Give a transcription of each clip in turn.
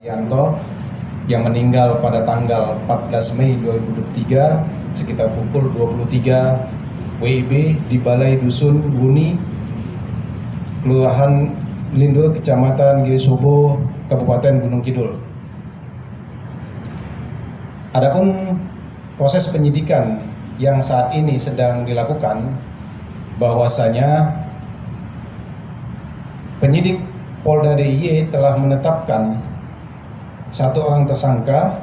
Yanto yang meninggal pada tanggal 14 Mei 2023 sekitar pukul 23 WIB di Balai Dusun Guni, Kelurahan Lindo, Kecamatan Girisobo, Kabupaten Gunung Kidul. Adapun proses penyidikan yang saat ini sedang dilakukan, bahwasanya penyidik Polda DIY telah menetapkan satu orang tersangka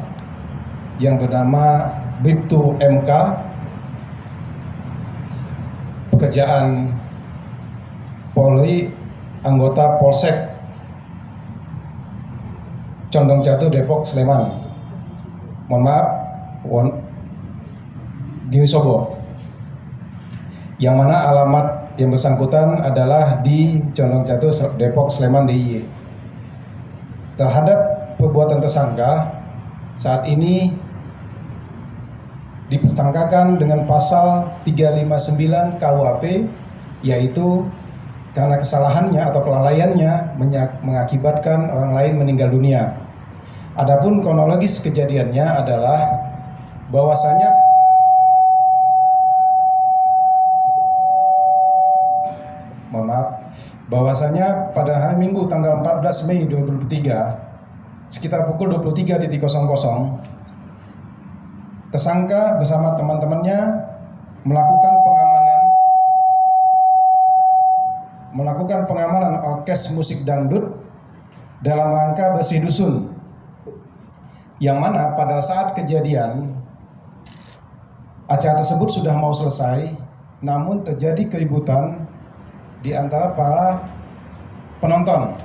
yang bernama Bribtu MK, pekerjaan Polri, anggota Polsek Condong Jatuh, Depok, Sleman. Mohon maaf, Girisobo. Yang mana alamat yang bersangkutan adalah di Condong Jatuh, Depok, Sleman, DIY. Terhadap perbuatan tersangka saat ini dipersangkakan dengan pasal 359 KUHP, yaitu karena kesalahannya atau kelalaiannya mengakibatkan orang lain meninggal dunia. Adapun kronologis kejadiannya adalah bahwasanya pada hari Minggu tanggal 14 Mei 2023 sekitar pukul 23.00, tersangka bersama teman-temannya melakukan pengamanan orkes musik dangdut dalam rangka bersih dusun, yang mana pada saat kejadian acara tersebut sudah mau selesai, namun terjadi keributan di antara para penonton,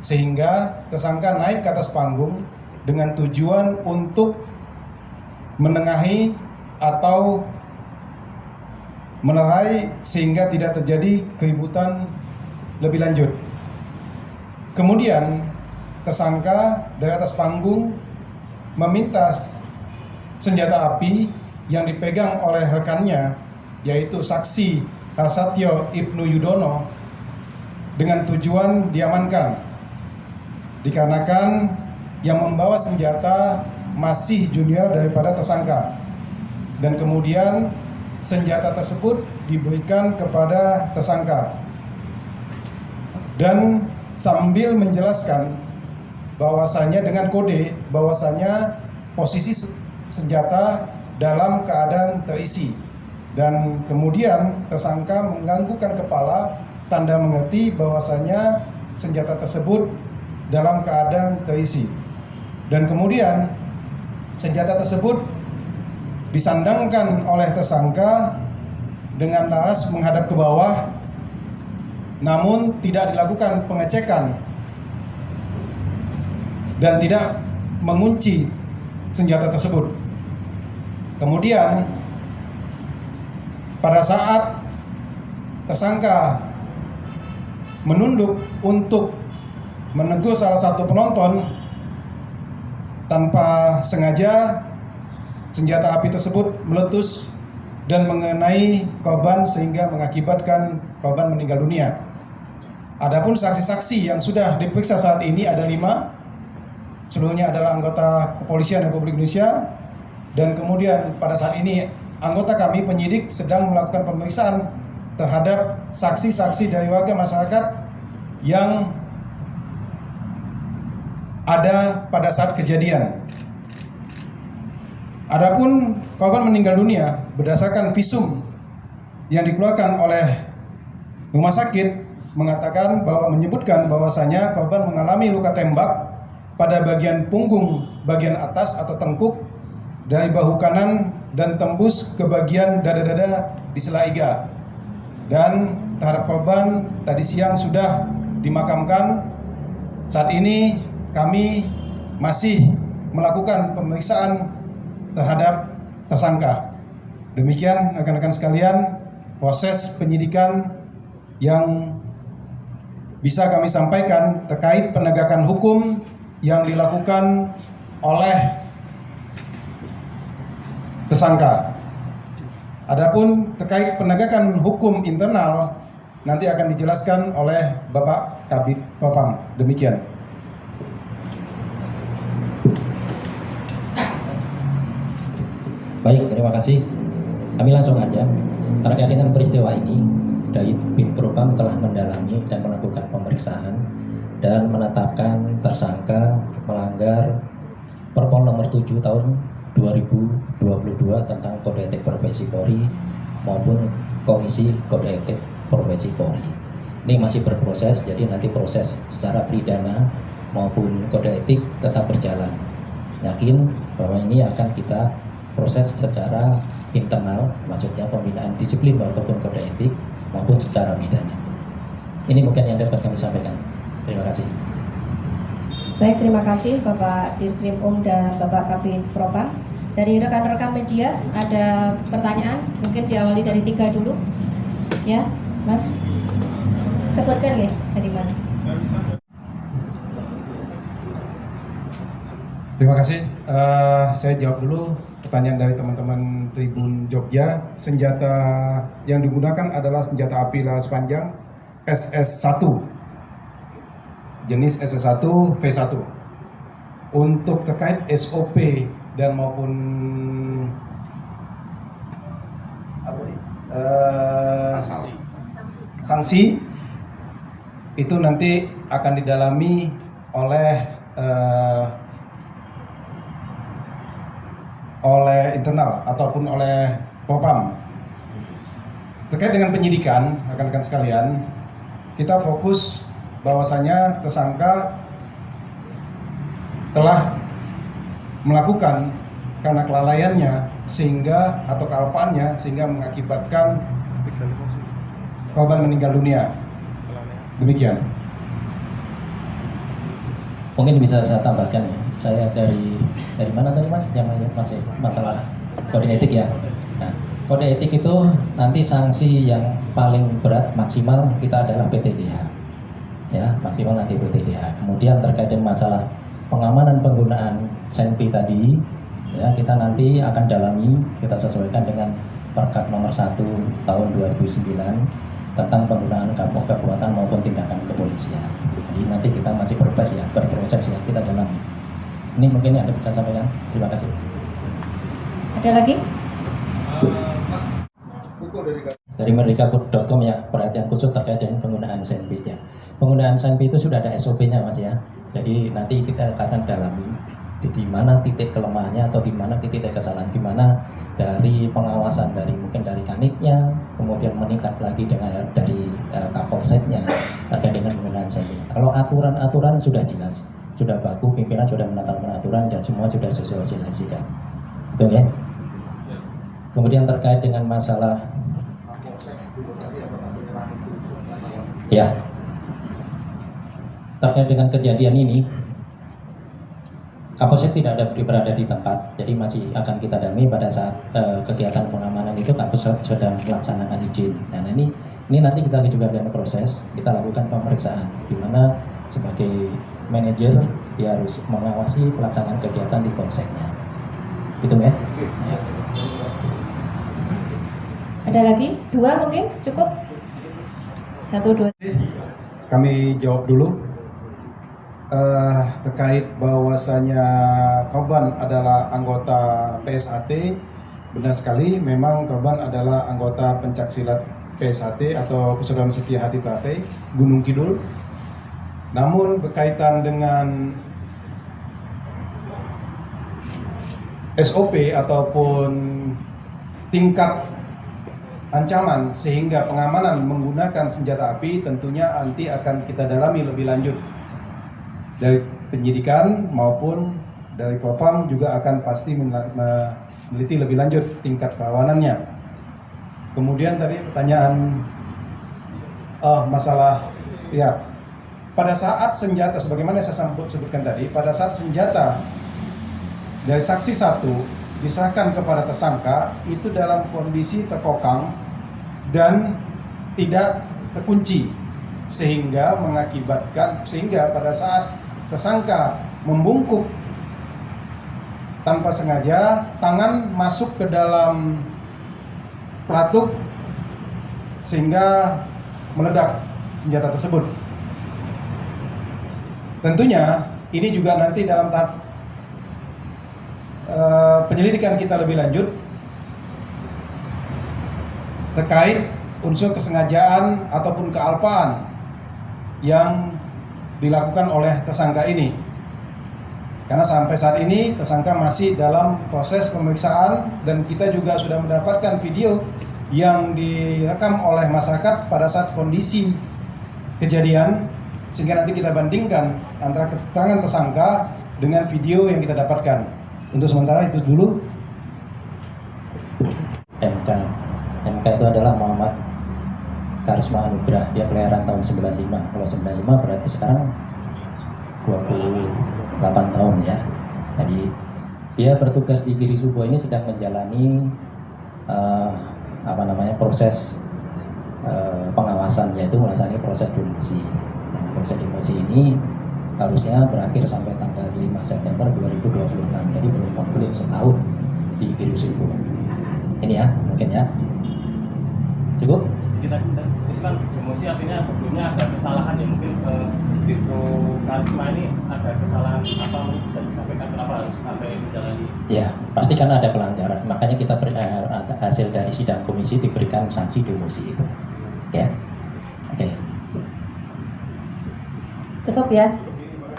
sehingga tersangka naik ke atas panggung dengan tujuan untuk menengahi atau melerai sehingga tidak terjadi keributan lebih lanjut. Kemudian tersangka dari atas panggung meminta senjata api yang dipegang oleh rekannya, yaitu saksi Harsatyo Ibnu Yudono, dengan tujuan diamankan. Dikarenakan yang membawa senjata masih junior daripada tersangka, dan kemudian senjata tersebut diberikan kepada tersangka, dan sambil menjelaskan bahwasanya dengan kode bahwasanya posisi senjata dalam keadaan terisi, dan kemudian tersangka menganggukkan kepala tanda mengerti bahwasanya senjata tersebut dalam keadaan terisi, dan kemudian senjata tersebut disandangkan oleh tersangka dengan laras menghadap ke bawah, namun tidak dilakukan pengecekan dan tidak mengunci senjata tersebut. Kemudian pada saat tersangka menunduk untuk menegur salah satu penonton, tanpa sengaja senjata api tersebut meletus dan mengenai korban sehingga mengakibatkan korban meninggal dunia. Adapun saksi-saksi yang sudah diperiksa saat ini ada 5, seluruhnya adalah anggota Kepolisian Republik Indonesia, dan kemudian pada saat ini anggota kami penyidik sedang melakukan pemeriksaan terhadap saksi-saksi dari warga masyarakat yang ada pada saat kejadian. Adapun korban meninggal dunia berdasarkan visum yang dikeluarkan oleh rumah sakit menyebutkan bahwasanya korban mengalami luka tembak pada bagian punggung bagian atas atau tengkuk dari bahu kanan dan tembus ke bagian dada-dada di sela iga. Dan terhadap korban tadi siang sudah dimakamkan. Saat ini kami masih melakukan pemeriksaan terhadap tersangka. Demikian rekan-rekan sekalian, proses penyidikan yang bisa kami sampaikan terkait penegakan hukum yang dilakukan oleh tersangka. Adapun terkait penegakan hukum internal nanti akan dijelaskan oleh Bapak Kabid Propam. Demikian. Baik, terima kasih. Kami langsung aja. Terkait dengan peristiwa ini, Bid Propam telah mendalami dan melakukan pemeriksaan dan menetapkan tersangka melanggar Perpol nomor 7 tahun 2022 tentang Kode Etik Profesi Polri maupun Komisi Kode Etik Profesi Polri. Ini masih berproses, jadi nanti proses secara pidana maupun kode etik tetap berjalan. Yakin bahwa ini akan kita proses secara internal, maksudnya pembinaan disiplin ataupun kode etik maupun secara pidana. Ini mungkin yang dapat kami sampaikan. Terima kasih. Baik, terima kasih Bapak Dirkrim dan Bapak Kabid Propam. Dari rekan-rekan media ada pertanyaan, mungkin diawali dari 3 dulu. Ya, Mas. Sebutkan ya, dari mana? Terima kasih. Saya jawab dulu pertanyaan dari teman-teman Tribun Jogja. Senjata yang digunakan adalah senjata api laras panjang SS1, jenis SS1 V1. Untuk terkait SOP dan maupun sanksi itu nanti akan didalami oleh internal ataupun oleh Propam. Terkait dengan penyidikan, rekan-rekan sekalian, kita fokus bahwasanya tersangka telah melakukan karena kelalaiannya sehingga atau kealpaannya sehingga mengakibatkan korban meninggal dunia. Demikian. Mungkin bisa saya tambahkan ya. Saya dari mana tadi Mas? Yang masih masalah kode etik ya. Nah, kode etik itu nanti sanksi yang paling berat maksimal kita adalah PTDH. Ya, maksimal nanti PTDH. Kemudian terkait dengan masalah pengamanan penggunaan senpi tadi, ya kita nanti akan dalami, kita sesuaikan dengan Perkap nomor 1 tahun 2009 tentang penggunaan kekuatan maupun tindakan kepolisian. Jadi nanti kita masih berproses ya, kita dalami. Ini mungkin yang Anda bisa sampaikan. Terima kasih. Ada lagi? Dari merdeka.com ya, perhatian khusus terkait dengan penggunaan senpi ya. Penggunaan senpi itu sudah ada SOP-nya Mas ya. Jadi nanti kita akan dalami di mana titik kelemahannya atau di mana titik kesalahan, di mana dari pengawasan mungkin dari kanitnya, kemudian meningkat lagi dari Kapolseknya terkait dengan penggunaan senpi. Kalau aturan sudah jelas, sudah baku, pimpinan sudah menetapkan aturan dan semua sudah sosialisasikan. Betul ya? Kemudian terkait dengan masalah ya, terkait dengan kejadian ini, Kapolsek tidak ada berada di tempat, jadi masih akan kita dalami pada saat kegiatan pengamanan itu Kapolsek sedang melaksanakan izin. Nah ini nanti kita juga akan proses, kita lakukan pemeriksaan, di mana sebagai manajer dia harus mengawasi pelaksanaan kegiatan di Polseknya. Itu ya. Ya. Ada lagi? 2 mungkin? Cukup? 1, 2. Kami jawab dulu. Terkait bahwasanya korban adalah anggota PSAT, benar sekali, memang korban adalah anggota pencaksilat PSAT atau Persaudaraan Setia Hati Ternate Gunung Kidul. Namun berkaitan dengan SOP ataupun tingkat ancaman sehingga pengamanan menggunakan senjata api tentunya nanti akan kita dalami lebih lanjut. Dari penyidikan maupun dari Propam juga akan pasti meneliti lebih lanjut tingkat kerawanannya. Kemudian tadi pertanyaan masalah ya, pada saat senjata sebagaimana saya sebutkan tadi, pada saat senjata dari saksi 1 diserahkan kepada tersangka itu dalam kondisi terkokang dan tidak terkunci sehingga pada saat tersangka membungkuk tanpa sengaja, tangan masuk ke dalam pelatuk sehingga meledak senjata tersebut. Tentunya ini juga nanti dalam tahap penyelidikan kita lebih lanjut terkait unsur kesengajaan ataupun kealpaan yang dilakukan oleh tersangka ini. Karena sampai saat ini tersangka masih dalam proses pemeriksaan dan kita juga sudah mendapatkan video yang direkam oleh masyarakat pada saat kondisi kejadian, sehingga nanti kita bandingkan antara keterangan tersangka dengan video yang kita dapatkan. Untuk sementara itu dulu. MK itu adalah Muhammad Karisma Anugrah, dia kelahiran tahun 95. Kalau 95 berarti sekarang 28 tahun ya. Jadi dia bertugas di Giri Subo ini sedang menjalani proses pengawasan, yaitu melaksanakan proses demosi. Dan proses demosi ini harusnya berakhir sampai tanggal 5 September 2026. Jadi belum setahun di Giri Subo. Ini ya, mungkin ya. Cukup? Kita kan demosi artinya sebelumnya ada kesalahan ya, mungkin Dirto Karisma ini ada kesalahan apa, bisa disampaikan kenapa harus sampai menjalani? Ya, pasti kan ada pelanggaran. Makanya kita hasil dari sidang komisi diberikan sanksi demosi itu. Ya, oke. Cukup ya.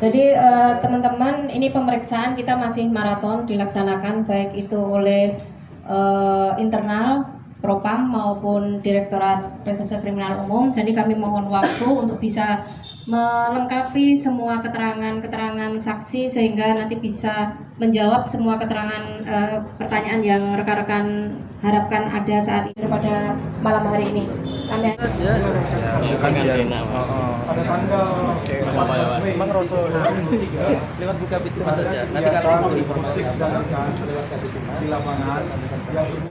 Jadi teman-teman, ini pemeriksaan kita masih maraton dilaksanakan baik itu oleh internal Propam maupun Direktorat Reserse Kriminal Umum. Jadi kami mohon waktu untuk bisa melengkapi semua keterangan saksi sehingga nanti bisa menjawab semua keterangan pertanyaan yang rekan-rekan harapkan ada saat ini pada malam hari ini. Kami Pada tanggal Emang Rasul lewat buka pintu saja. Nanti kalau di lapangan